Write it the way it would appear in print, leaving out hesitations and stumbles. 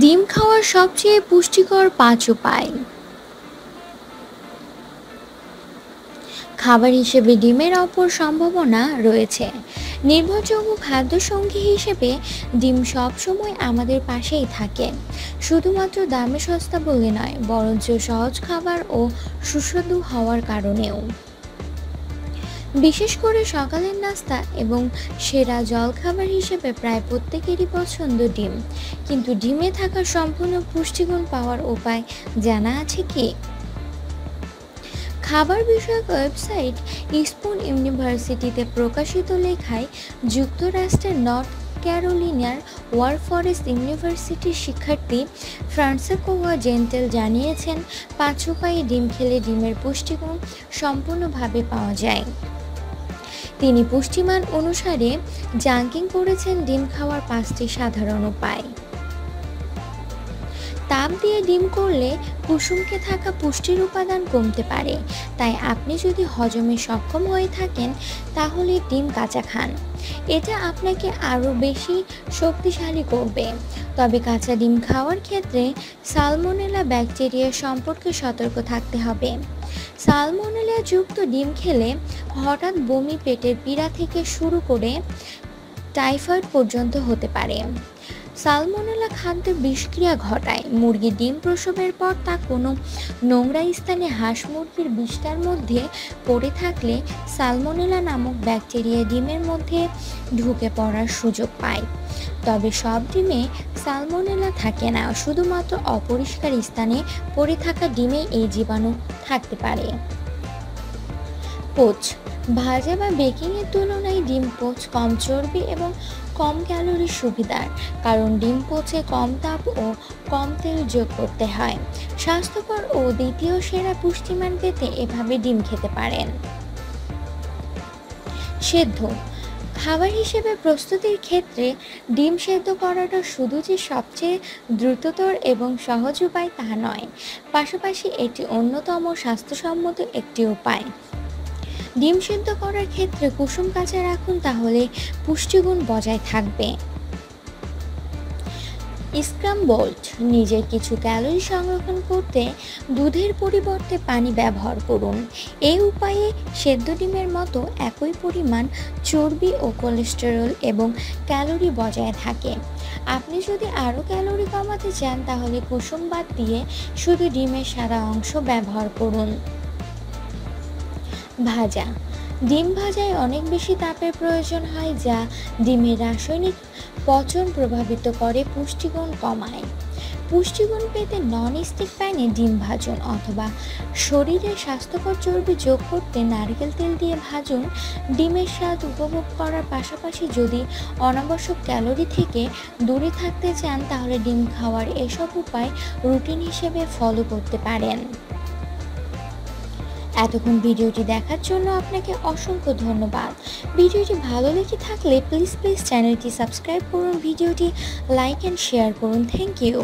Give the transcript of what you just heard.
ডিম খাওয়ার সবচেয়ে পুষ্টিকর ৫ উপায়। খাবার হিসেবে ডিমের অপর সম্ভাবনা রয়েছে। নির্ভরযোগ্য খাদ্যসঙ্গী হিসেবে ডিম সবসময় আমাদের পাশেই থাকে, শুধুমাত্র দামে সস্তা বলে নয়, বরঞ্চ সহজ খাবার ও সুস্বাদু হওয়ার কারণেও। বিশেষ করে সকালের নাস্তা এবং সেরা জলখাবার হিসেবে প্রায় প্রত্যেকেরই পছন্দ ডিম। কিন্তু ডিমে থাকা সম্পূর্ণ পুষ্টিগুণ পাওয়ার উপায় জানা আছে কি? খাবার বিষয়ক ওয়েবসাইট স্পুন ইউনিভার্সিটিতে প্রকাশিত লেখায় যুক্তরাষ্ট্রের নর্থ ক্যারোলিনার ওয়ারফরেস্ট ইউনিভার্সিটির শিক্ষার্থী ফ্রান্সেসকোয়া জেন্টেল জানিয়েছেন, ৫ উপায়ে ডিম খেলে ডিমের পুষ্টিগুণ সম্পূর্ণভাবে পাওয়া যায়। তিনি পুষ্টিমান অনুসারে র্যাঙ্কিং করেছেন ডিম খাওয়ার ৫টি সাধারণ উপায়। তাপ দিয়ে ডিম করলে কুসুমকে থাকা পুষ্টির উপাদান কমতে পারে, তাই আপনি যদি হজমে সক্ষম হয়ে থাকেন তাহলে ডিম কাঁচা খান। এটা আপনাকে আরও বেশি শক্তিশালী করবে। তবে কাঁচা ডিম খাওয়ার ক্ষেত্রে সালমোনেলা ব্যাকটেরিয়া সম্পর্কে সতর্ক থাকতে হবে। সালমোনেলা যুক্ত ডিম খেলে হঠাৎ বমি, পেটের পীড়া থেকে শুরু করে টাইফয়েড পর্যন্ত হতে পারে। সালমোনেলা খাদ্যে বিষক্রিয়া ঘটায়। মুরগির ডিম প্রসবের পর তা কোনো নোংরা স্থানে হাঁস মুরগির বিষ্ঠার মধ্যে পড়ে থাকলে সালমোনেলা নামক ব্যাকটেরিয়া ডিমের মধ্যে ঢুকে পড়ার সুযোগ পায়। তবে সব ডিমে সালমোনেলা থাকে না, শুধুমাত্র অপরিষ্কার স্থানে পড়ে থাকা ডিমে এই জীবাণু থাকতে পারে। পোচ ভাজা বা বেকিংয়ের তুলনায় ডিম পোচ কম চর্বি এবং কম ক্যালোরির সুবিধার, কারণ ডিম পোচে কম তাপ ও কম তেল যোগ করতে হয়। স্বাস্থ্যকর ও দ্বিতীয় সেরা পুষ্টিমান পেতে এভাবে ডিম খেতে পারেন। সেদ্ধ খাবার হিসেবে প্রস্তুতির ক্ষেত্রে ডিম সেদ্ধ করাটা শুধু যে সবচেয়ে দ্রুততর এবং সহজ উপায় তা নয়, পাশাপাশি এটি অন্যতম স্বাস্থ্যসম্মত একটি উপায়। ডিম সিদ্ধ করার ক্ষেত্রে কুসুম কাঁচা রাখুন, তাহলে পুষ্টিগুণ বজায় থাকবে। স্ক্রাম্বলড নিজের কিছু ক্যালোরি সংরক্ষণ করতে দুধের পরিবর্তে পানি ব্যবহার করুন। এই উপায়ে সেদ্ধ ডিমের মতো একই পরিমাণ চর্বি ও কোলেস্টেরল এবং ক্যালোরি বজায় থাকে। আপনি যদি আরও ক্যালোরি কমাতে চান তাহলে কুসুম বাদ দিয়ে শুধু ডিমের সাদা অংশ ব্যবহার করুন। ভাজা ডিম ভাজায় অনেক বেশি তাপের প্রয়োজন হয়, যা ডিমের রাসায়নিক পচন প্রভাবিত করে, পুষ্টিগুণ কমায়। পুষ্টিগুণ পেতে নন স্টিক প্যানে ডিম ভাজুন, অথবা শরীরে স্বাস্থ্যকর চর্বি যোগ করতে নারকেল তেল দিয়ে ভাজুন। ডিমের স্বাদ উপভোগ করার পাশাপাশি যদি অনাবশ্যক ক্যালোরি থেকে দূরে থাকতে চান তাহলে ডিম খাওয়ার এসব উপায় রুটিন হিসেবে ফলো করতে পারেন। এতক্ষণ ভিডিওটি দেখার জন্য আপনাকে অসংখ্য ধন্যবাদ। ভিডিওটি ভালো লেগে থাকলে প্লিজ চ্যানেলটি সাবস্ক্রাইব করুন, ভিডিওটি লাইক অ্যান্ড শেয়ার করুন। Thank you.